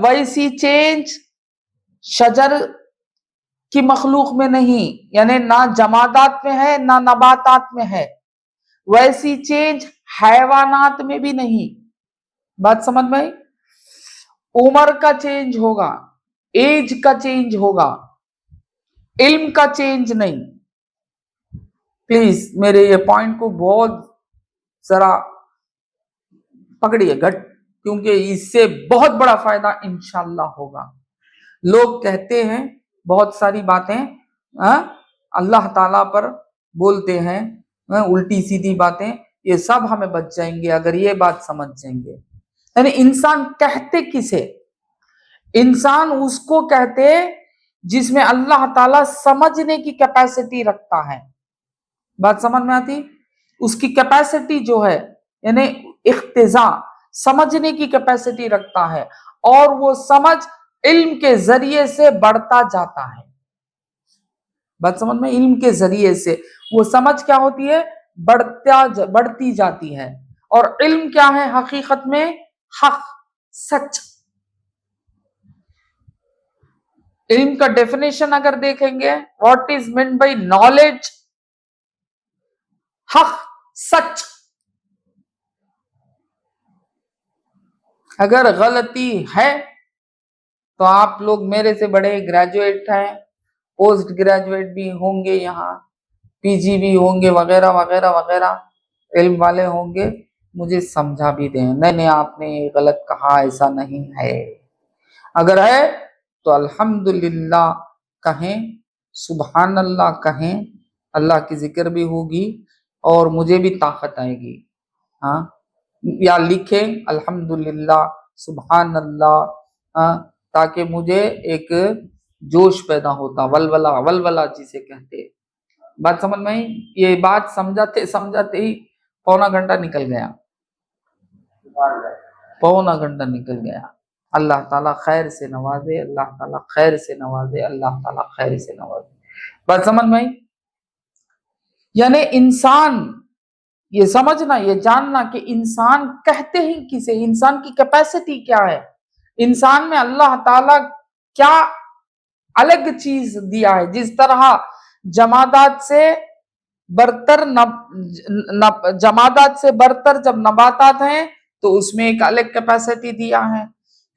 ویسی چینج شجر کی مخلوق میں نہیں، یعنی نہ جمادات میں ہے نہ نباتات میں ہے. ویسی چینج حیوانات میں بھی نہیں. بات سمجھ میں؟ عمر کا چینج ہوگا، ایج کا چینج ہوگا، علم کا چینج نہیں. پلیز میرے یہ پوائنٹ کو بہت ذرا پکڑیے گھٹ، کیونکہ اس سے بہت بڑا فائدہ انشاءاللہ ہوگا. لوگ کہتے ہیں بہت ساری باتیں، اللہ تعالیٰ پر بولتے ہیں الٹی سیدھی باتیں. یہ سب ہمیں بچ جائیں گے اگر یہ بات سمجھ جائیں گے. یعنی انسان کہتے کسے؟ انسان اس کو کہتے جس میں اللہ تعالیٰ سمجھنے کی کیپیسٹی رکھتا ہے. بات سمجھ میں آتی؟ اس کی کیپیسٹی جو ہے، یعنی اقتضا، سمجھنے کی کیپیسٹی رکھتا ہے، اور وہ سمجھ علم کے ذریعے سے بڑھتا جاتا ہے. بات سمجھ میں؟ علم کے ذریعے سے وہ سمجھ کیا ہوتی ہے؟ بڑھتی جاتی ہے. اور علم کیا ہے حقیقت میں؟ حق، سچ. علم کا ڈیفینیشن اگر دیکھیں گے، what is meant by knowledge? حق، سچ. اگر غلطی ہے تو آپ لوگ میرے سے بڑے گریجویٹ ہیں، پوسٹ گریجویٹ بھی ہوں گے، یہاں پی جی بھی ہوں گے، وغیرہ وغیرہ وغیرہ، علم والے ہوں گے، مجھے سمجھا بھی دیں نہیں آپ نے غلط کہا، ایسا نہیں ہے. اگر ہے تو الحمدللہ کہیں، سبحان اللہ کہیں، اللہ کی ذکر بھی ہوگی اور مجھے بھی طاقت آئے گی. ہاں، یا لکھیں الحمدللہ، سبحان اللہ، تاکہ مجھے ایک جوش پیدا ہوتا، ولولہ جسے کہتے. بات سمجھ میں؟ یہ بات سمجھاتے ہی پونا گھنٹہ نکل گیا، پونا گھنٹہ نکل گیا. اللہ تعالیٰ خیر سے نوازے، اللہ تعالیٰ خیر سے نوازے، اللہ تعالیٰ خیر سے نوازے. بات سمجھ میں؟ یعنی انسان یہ سمجھنا، یہ جاننا کہ انسان کہتے ہی کسے، انسان کی کیپیسٹی کیا ہے، انسان میں اللہ تعالیٰ کیا الگ چیز دیا ہے. جس طرح جمادات سے برتر جب نباتات ہیں تو اس میں ایک الگ کیپیسٹی دیا ہے.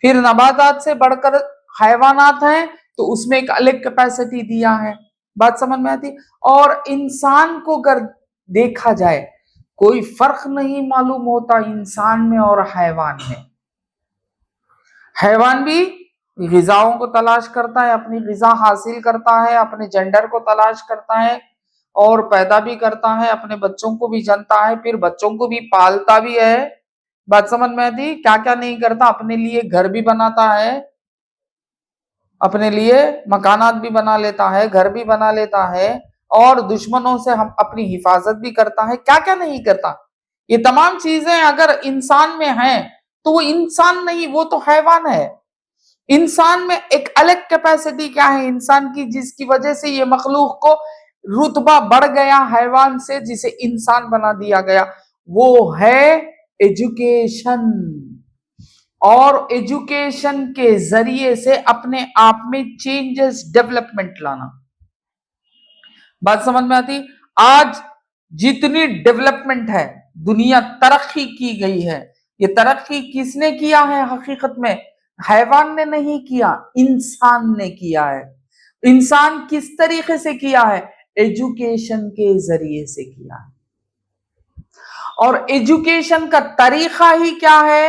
پھر نباتات سے بڑھ کر حیوانات ہیں تو اس میں ایک الگ کیپیسٹی دیا ہے. بات سمجھ میں آتی؟ اور انسان کو اگر دیکھا جائے کوئی فرق نہیں معلوم ہوتا انسان میں اور حیوان میں. حیوان بھی غذاؤں کو تلاش کرتا ہے، اپنی غذا حاصل کرتا ہے، اپنے جینڈر کو تلاش کرتا ہے اور پیدا بھی کرتا ہے، اپنے بچوں کو بھی جنتا ہے، پھر بچوں کو بھی پالتا بھی ہے. بات سمجھ میں آتی؟ کیا کیا نہیں کرتا، اپنے لیے گھر بھی بناتا ہے، اپنے لیے مکانات بھی بنا لیتا ہے، گھر بھی بنا لیتا ہے، اور دشمنوں سے ہم اپنی حفاظت بھی کرتا ہے. کیا کیا نہیں کرتا. یہ تمام چیزیں اگر انسان میں ہیں تو وہ انسان نہیں، وہ تو حیوان ہے. انسان میں ایک الگ کیپیسٹی کیا ہے انسان کی، جس کی وجہ سے یہ مخلوق کو رتبہ بڑھ گیا حیوان سے، جسے انسان بنا دیا گیا، وہ ہے ایجوکیشن. اور ایجوکیشن کے ذریعے سے اپنے آپ میں چینجز، ڈیولپمنٹ لانا. بات سمجھ میں آتی؟ آج جتنی ڈیولپمنٹ ہے، دنیا ترقی کی گئی ہے، یہ ترقی کس نے کیا ہے حقیقت میں؟ حیوان نے نہیں کیا، انسان نے کیا ہے. انسان کس طریقے سے کیا ہے؟ ایجوکیشن کے ذریعے سے کیا ہے. اور ایجوکیشن کا طریقہ ہی کیا ہے؟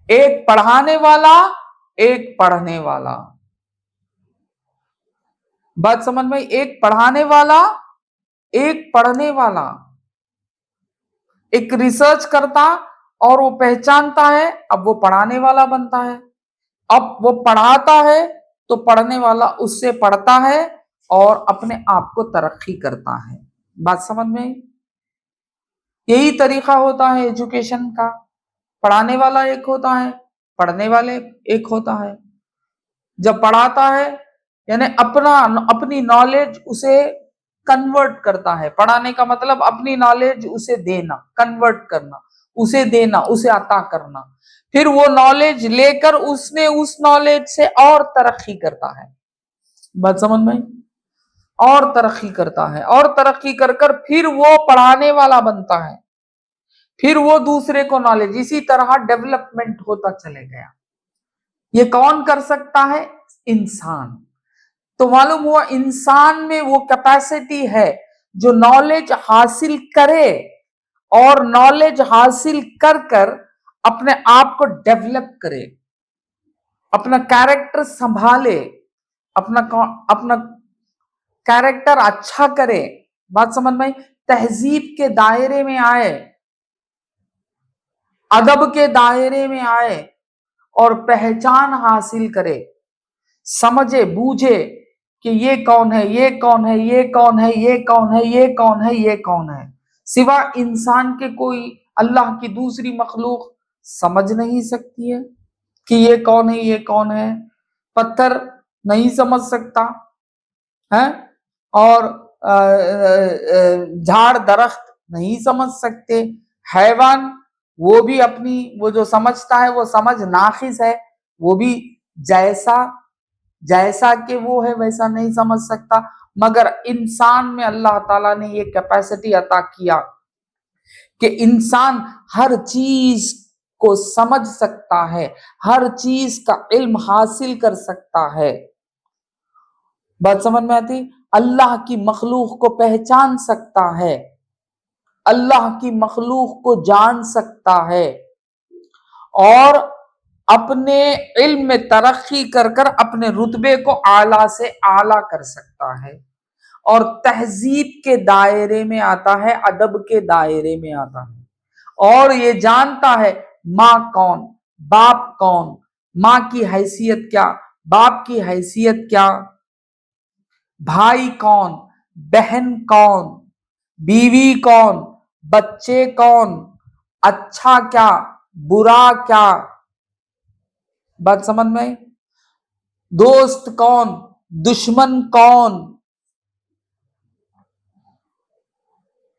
ایک پڑھانے والا، ایک پڑھنے والا. بات سمجھ میں؟ ایک پڑھانے والا، ایک پڑھنے والا. ایک ریسرچ کرتا اور وہ پہچانتا ہے، اب وہ پڑھانے والا بنتا ہے. اب وہ پڑھاتا ہے تو پڑھنے والا اس سے پڑھتا ہے اور اپنے آپ کو ترقی کرتا ہے. بات سمجھ میں؟ یہی طریقہ ہوتا ہے ایجوکیشن کا. پڑھانے والا ایک ہوتا ہے، پڑھنے والے ایک ہوتا ہے. جب پڑھاتا ہے یعنی اپنی نالج اسے کنورٹ کرتا ہے. پڑھانے کا مطلب اپنی نالج اسے دینا، کنورٹ کرنا، اسے دینا، اسے عطا کرنا. پھر وہ نالج لے کر اس نے اس نالج سے اور ترقی کرتا ہے. بات سمجھ میں؟ اور ترقی کرتا ہے، اور ترقی کر کر پھر وہ پڑھانے والا بنتا ہے. پھر وہ دوسرے کو نالج، اسی طرح ڈیولپمنٹ ہوتا چلے گیا. یہ کون کر سکتا ہے؟ انسان. تو معلوم ہوا انسان میں وہ کیپیسٹی ہے جو نالج حاصل کرے اور نالج حاصل کر کر اپنے آپ کو ڈیولپ کرے، اپنا کیریکٹر سنبھالے، اپنا کیریکٹر اچھا کرے. بات سمجھ میں؟ تہذیب کے دائرے میں آئے، ادب کے دائرے میں آئے اور پہچان حاصل کرے، سمجھے بوجھے کہ یہ کون ہے، یہ کون ہے، یہ کون ہے، یہ کون ہے، یہ کون ہے، یہ کون ہے. سوا انسان کے کوئی اللہ کی دوسری مخلوق سمجھ نہیں سکتی ہے کہ یہ کون ہے، یہ کون ہے. پتھر نہیں سمجھ سکتا ہے، اور جھاڑ درخت نہیں سمجھ سکتے. حیوان وہ بھی اپنی وہ جو سمجھتا ہے وہ سمجھ ناقص ہے، وہ بھی جیسا کہ وہ ہے ویسا نہیں سمجھ سکتا. مگر انسان میں اللہ تعالیٰ نے یہ کیپیسٹی عطا کیا کہ انسان ہر چیز کو سمجھ سکتا ہے، ہر چیز کا علم حاصل کر سکتا ہے. بات سمجھ میں آتی؟ اللہ کی مخلوق کو پہچان سکتا ہے، اللہ کی مخلوق کو جان سکتا ہے، اور اپنے علم میں ترقی کر کر اپنے رتبے کو اعلیٰ سے اعلیٰ کر سکتا ہے. اور تہذیب کے دائرے میں آتا ہے، ادب کے دائرے میں آتا ہے، اور یہ جانتا ہے ماں کون، باپ کون، ماں کی حیثیت کیا، باپ کی حیثیت کیا، بھائی کون، بہن کون، بیوی کون، بچے کون، اچھا کیا، برا کیا. بات سمجھ میں؟ دوست کون، دشمن کون،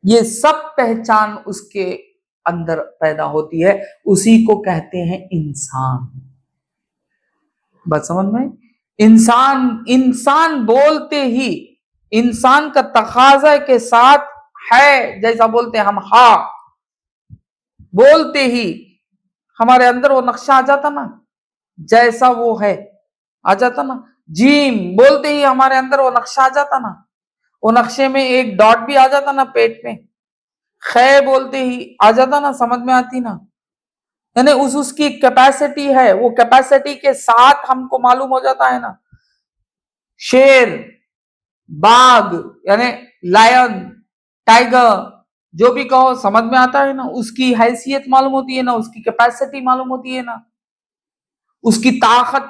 یہ سب پہچان اس کے اندر پیدا ہوتی ہے. اسی کو کہتے ہیں انسان. بات سمجھ میں؟ انسان بولتے ہی انسان کا تقاضا کے ساتھ ہے، جیسا بولتے ہیں ہم ہاں، بولتے ہی ہمارے اندر وہ نقشہ آ جاتا نا، جیسا وہ ہے آ جاتا نا. جیم بولتے ہی ہمارے اندر وہ نقشہ آ جاتا نا، وہ نقشے میں ایک ڈاٹ بھی آ جاتا نا پیٹ میں. خے بولتے ہی آ جاتا نا، سمجھ میں آتی نا. یعنی اس کی کیپیسٹی ہے، وہ کیپیسٹی کے ساتھ ہم کو معلوم ہو جاتا ہے نا. شیر، باغ یعنی لائن، ٹائیگر، جو بھی کہو سمجھ میں آتا ہے نا. اس کی حیثیت معلوم ہوتی ہے نا، اس کی کیپیسٹی معلوم ہوتی ہے نا، اس کی طاقت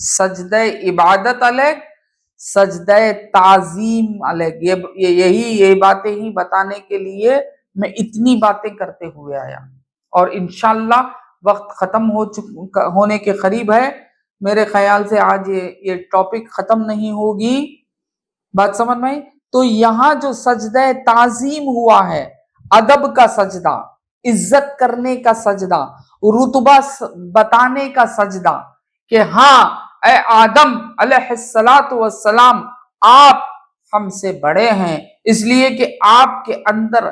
سجدہ عبادت علیک، سجدہ تعظیم علیک. یہ باتیں ہی بتانے کے لیے میں اتنی باتیں کرتے ہوئے آیا، اور انشاءاللہ وقت ختم ہونے کے قریب ہے. میرے خیال سے آج یہ ٹاپک ختم نہیں ہوگی. بات سمجھ میں آئی؟ تو یہاں جو سجدہ تعظیم ہوا ہے، ادب کا سجدہ، عزت کرنے کا سجدہ، رتبہ بتانے کا سجدہ، کہ ہاں اے آدم علیہ السلام، آپ ہم سے بڑے ہیں، اس لیے کہ آپ کے اندر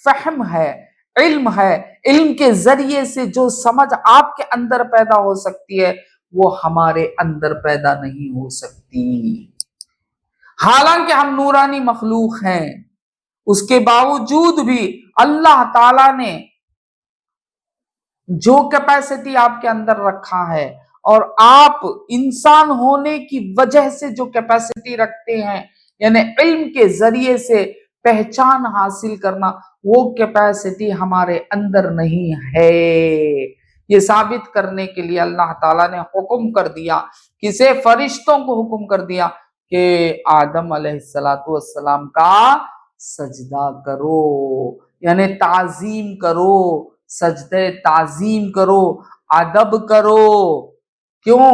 فہم ہے، علم ہے. علم کے ذریعے سے جو سمجھ آپ کے اندر پیدا ہو سکتی ہے وہ ہمارے اندر پیدا نہیں ہو سکتی. حالانکہ ہم نورانی مخلوق ہیں، اس کے باوجود بھی اللہ تعالی نے جو کیپیسٹی آپ کے اندر رکھا ہے، اور آپ انسان ہونے کی وجہ سے جو کیپیسٹی رکھتے ہیں، یعنی علم کے ذریعے سے پہچان حاصل کرنا، وہ کیپیسٹی ہمارے اندر نہیں ہے. یہ ثابت کرنے کے لیے اللہ تعالیٰ نے حکم کر دیا، کسے؟ فرشتوں کو حکم کر دیا کہ آدم علیہ السلام کا سجدہ کرو، یعنی تعظیم کرو، سجدہ تعظیم کرو، ادب کرو. کیوں؟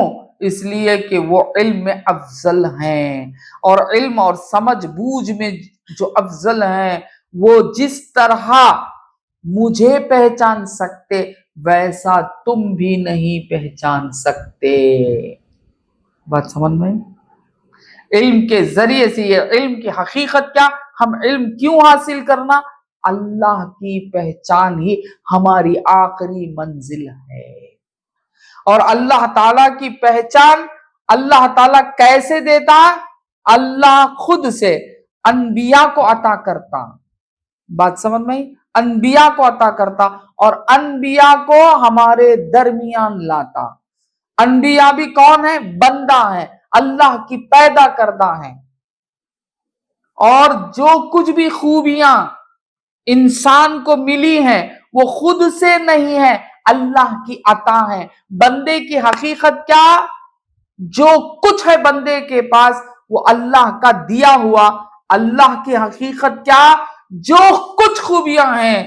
اس لیے کہ وہ علم میں افضل ہیں، اور علم اور سمجھ بوجھ میں جو افضل ہیں، وہ جس طرح مجھے پہچان سکتے ویسا تم بھی نہیں پہچان سکتے. بات سمجھ میں؟ علم کے ذریعے سے، یہ علم کی حقیقت کیا؟ ہم علم کیوں حاصل کرنا؟ اللہ کی پہچان ہی ہماری آخری منزل ہے. اور اللہ تعالیٰ کی پہچان اللہ تعالیٰ کیسے دیتا؟ اللہ خود سے انبیاء کو عطا کرتا. بات سمجھ میں؟ انبیاء کو عطا کرتا، اور انبیاء کو ہمارے درمیان لاتا. انبیاء بھی کون ہے؟ بندہ ہے، اللہ کی پیدا کردہ ہیں، اور جو کچھ بھی خوبیاں انسان کو ملی ہیں وہ خود سے نہیں ہے، اللہ کی عطا ہے. بندے کی حقیقت کیا؟ جو کچھ ہے بندے کے پاس وہ اللہ کا دیا ہوا. اللہ کی حقیقت کیا؟ جو کچھ خوبیاں ہیں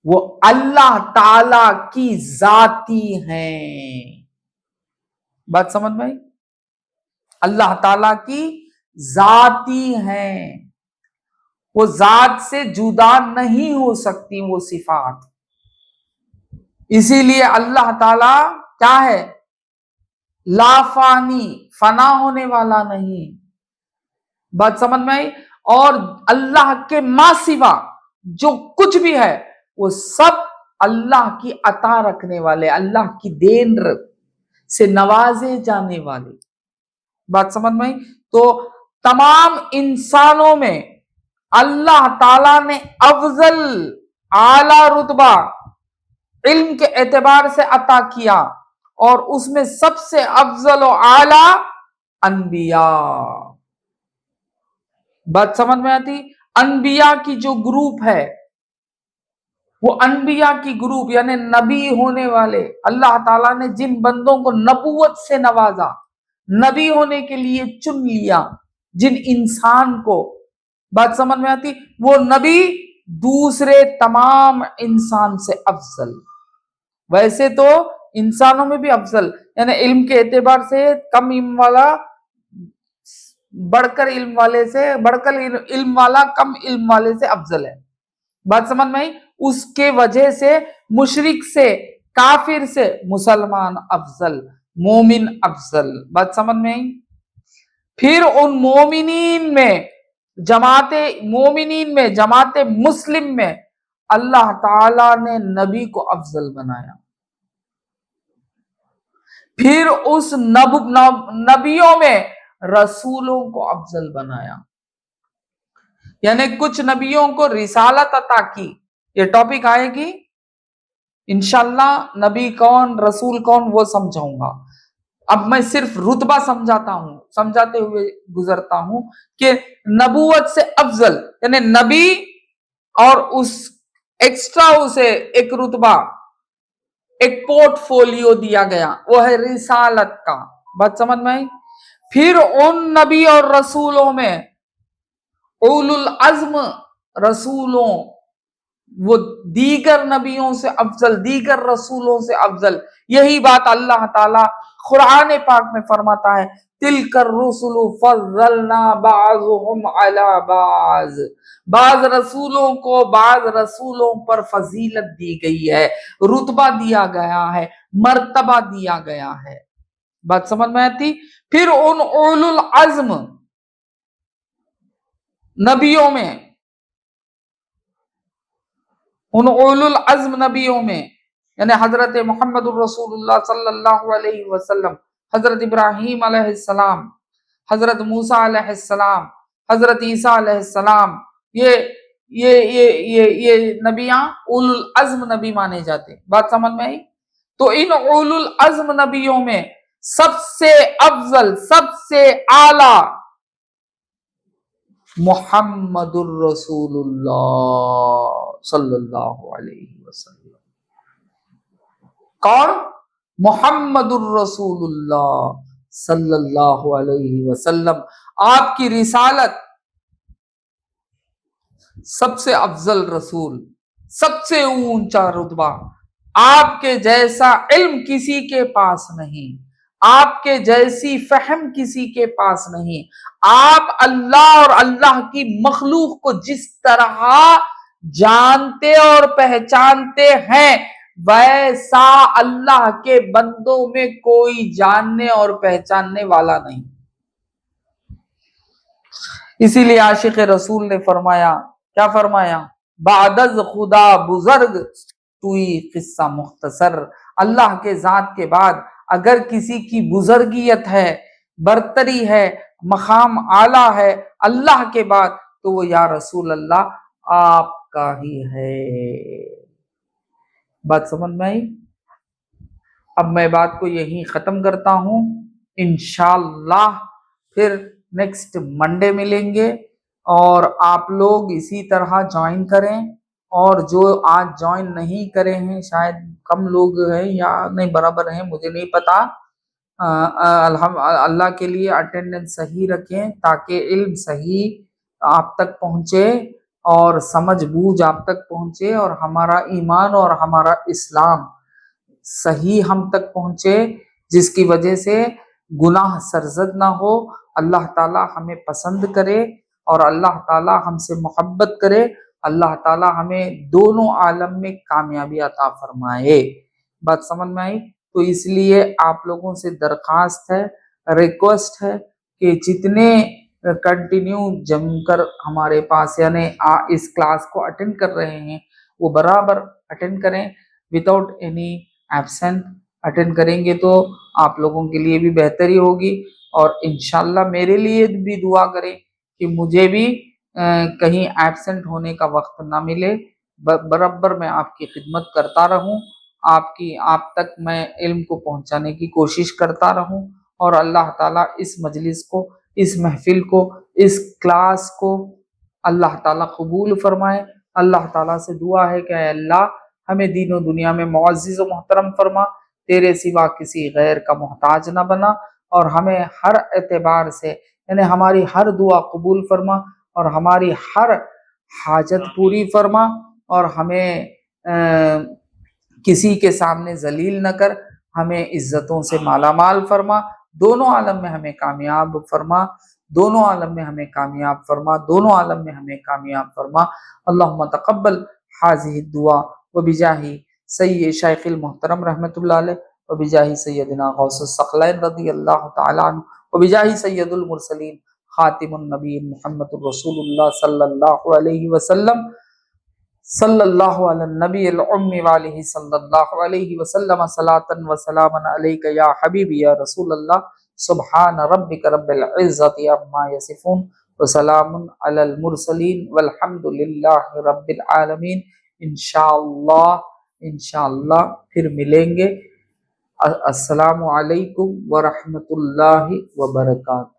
وہ اللہ تعالی کی ذاتی ہیں. بات سمجھ میں؟ اللہ تعالی کی ذاتی ہیں، وہ ذات سے جدا نہیں ہو سکتی وہ صفات. اسی لیے اللہ تعالی کیا ہے؟ لا فانی، فنا ہونے والا نہیں. بات سمجھ میں آئی؟ اور اللہ کے ما سوا جو کچھ بھی ہے وہ سب اللہ کی عطا رکھنے والے، اللہ کی دین سے نوازے جانے والے. بات سمجھ میں آئی؟ تو تمام انسانوں میں اللہ تعالیٰ نے افضل اعلی رتبہ علم کے اعتبار سے عطا کیا، اور اس میں سب سے افضل و اعلی انبیاء. بات سمجھ میں آتی؟ انبیاء کی جو گروپ ہے وہ انبیاء کی گروپ یعنی نبی ہونے والے، اللہ تعالیٰ نے جن بندوں کو نبوت سے نوازا، نبی ہونے کے لیے چن لیا، جن انسان کو، بات سمجھ میں آتی؟ وہ نبی دوسرے تمام انسان سے افضل. ویسے تو انسانوں میں بھی افضل، یعنی علم کے اعتبار سے کم علم والا بڑھ کر علم والے سے، بڑھ کر علم والا کم علم والے سے افضل ہے. بات سمجھ میں آئی؟ اس کے وجہ سے مشرک سے، کافر سے مسلمان افضل، مومن افضل. بات سمجھ میں آئی؟ پھر ان مومنین میں، جماعت مسلم میں اللہ تعالی نے نبی کو افضل بنایا. پھر اس نبیوں میں رسولوں کو افضل بنایا، یعنی کچھ نبیوں کو رسالت عطا کی. یہ ٹاپک آئے گی انشاءاللہ، نبی کون رسول کون وہ سمجھاؤں گا. اب میں صرف رتبہ سمجھاتے ہوئے گزرتا ہوں کہ نبوت سے افضل یعنی نبی، اور اس ایکسٹرا اسے ایک رتبہ ایک پورٹ فولیو دیا گیا، وہ ہے رسالت کا. بات سمجھ میں آئی؟ پھر ان نبی اور رسولوں میں اولو العزم رسولوں، وہ دیگر نبیوں سے افضل، دیگر رسولوں سے افضل. یہی بات اللہ تعالی قرآن پاک میں فرماتا ہے، تلک الرسل فضلنا بعضهم علی بعض. بعض رسولوں کو بعض رسولوں پر فضیلت دی گئی ہے، رتبہ دیا گیا ہے، مرتبہ دیا گیا ہے. بات سمجھ میں آتی؟ پھر ان اولو العزم نبیوں میں، ان اولو العزم نبیوں میں یعنی حضرت محمد الرسول اللہ صلی اللہ علیہ وسلم، حضرت ابراہیم علیہ السلام، حضرت موسیٰ علیہ السلام، حضرت عیسیٰ علیہ السلام، یہ نبیاں اولو العزم نبی مانے جاتے ہیں. بات سمجھ میں آئی؟ تو ان اولو العزم نبیوں میں سب سے افضل، سب سے اعلی محمد الرسول اللہ صلی اللہ علیہ وسلم. کون؟ محمد الرسول اللہ صلی اللہ علیہ وسلم. آپ کی رسالت سب سے افضل رسول، سب سے اونچا رتبہ. آپ کے جیسا علم کسی کے پاس نہیں، آپ کے جیسی فہم کسی کے پاس نہیں. آپ اللہ اور اللہ کی مخلوق کو جس طرح جانتے اور پہچانتے ہیں، ویسا اللہ کے بندوں میں کوئی جاننے اور پہچاننے والا نہیں. اسی لیے عاشق رسول نے فرمایا، کیا فرمایا؟ بعد از خدا بزرگ توئی قصہ مختصر. اللہ کے ذات کے بعد اگر کسی کی بزرگیت ہے، برتری ہے، مقام اعلیٰ ہے اللہ کے بعد، تو وہ یا رسول اللہ آپ کا ہی ہے. بات سمجھ میں آئی؟ اب میں بات کو یہیں ختم کرتا ہوں. انشاءاللہ پھر نیکسٹ منڈے ملیں گے، اور آپ لوگ اسی طرح جوائن کریں. اور جو آج جوائن نہیں کرے ہیں، شاید کم لوگ ہیں یا نہیں برابر ہیں، مجھے نہیں پتا. اللہ کے لیے اٹینڈنس صحیح رکھیں تاکہ علم صحیح آپ تک پہنچے اور سمجھ بوجھ آپ تک پہنچے، اور ہمارا ایمان اور ہمارا اسلام صحیح ہم تک پہنچے، جس کی وجہ سے گناہ سرزد نہ ہو. اللہ تعالی ہمیں پسند کرے اور اللہ تعالی ہم سے محبت کرے. اللہ تعالی ہمیں دونوں عالم میں کامیابی عطا فرمائے. بات سمجھ میں آئی؟ تو اس لیے آپ لوگوں سے درخواست ہے، ریکویسٹ ہے کہ جتنے کنٹینیو جم کر ہمارے پاس یعنی اس کلاس کو اٹینڈ کر رہے ہیں، وہ برابر اٹینڈ کریں، وداؤٹ اینی ایبسنٹ اٹینڈ کریں گے تو آپ لوگوں کے لیے بھی بہتری ہوگی. اور انشاءاللہ میرے لیے بھی دعا کریں کہ مجھے بھی کہیں ایبسنٹ ہونے کا وقت نہ ملے. برابر میں آپ کی خدمت کرتا رہوں، آپ تک میں علم کو پہنچانے کی کوشش کرتا رہوں. اور اللہ تعالیٰ اس مجلس کو، اس محفل کو، اس کلاس کو اللہ تعالیٰ قبول فرمائے. اللہ تعالیٰ سے دعا ہے کہ اے اللہ ہمیں دین و دنیا میں معزز و محترم فرما، تیرے سوا کسی غیر کا محتاج نہ بنا، اور ہمیں ہر اعتبار سے یعنی ہماری ہر دعا قبول فرما، اور ہماری ہر حاجت پوری فرما، اور ہمیں کسی کے سامنے ذلیل نہ کر، ہمیں عزتوں سے مالا مال فرما. دونوں عالم میں ہمیں کامیاب فرما، دونوں عالم میں ہمیں کامیاب فرما، دونوں عالم میں ہمیں کامیاب فرما. اللہم تقبل حاضی الدعا وبجاہ سید شیخ المحترم رحمۃ اللہ علیہ، وبجاہ سیدنا غوث الثقلین رضی اللہ تعالیٰ عنہ، وبجاہ سید المرسلین خاتم النبی محمد الرسول اللہ صلی اللہ علیہ وسلم، صلی اللہ علی النبی الأمی وآلہ صلی اللہ علیہ وسلم، صلاۃ و سلاما علیک یا حبیبی یا رسول اللہ. سبحان ربک رب العزت عما یصفون وسلام علی المرسلین والحمد للہ رب العالمین. انشاءاللہ پھر ملیں گے. السلام علیکم ورحمۃ اللہ وبرکاتہ.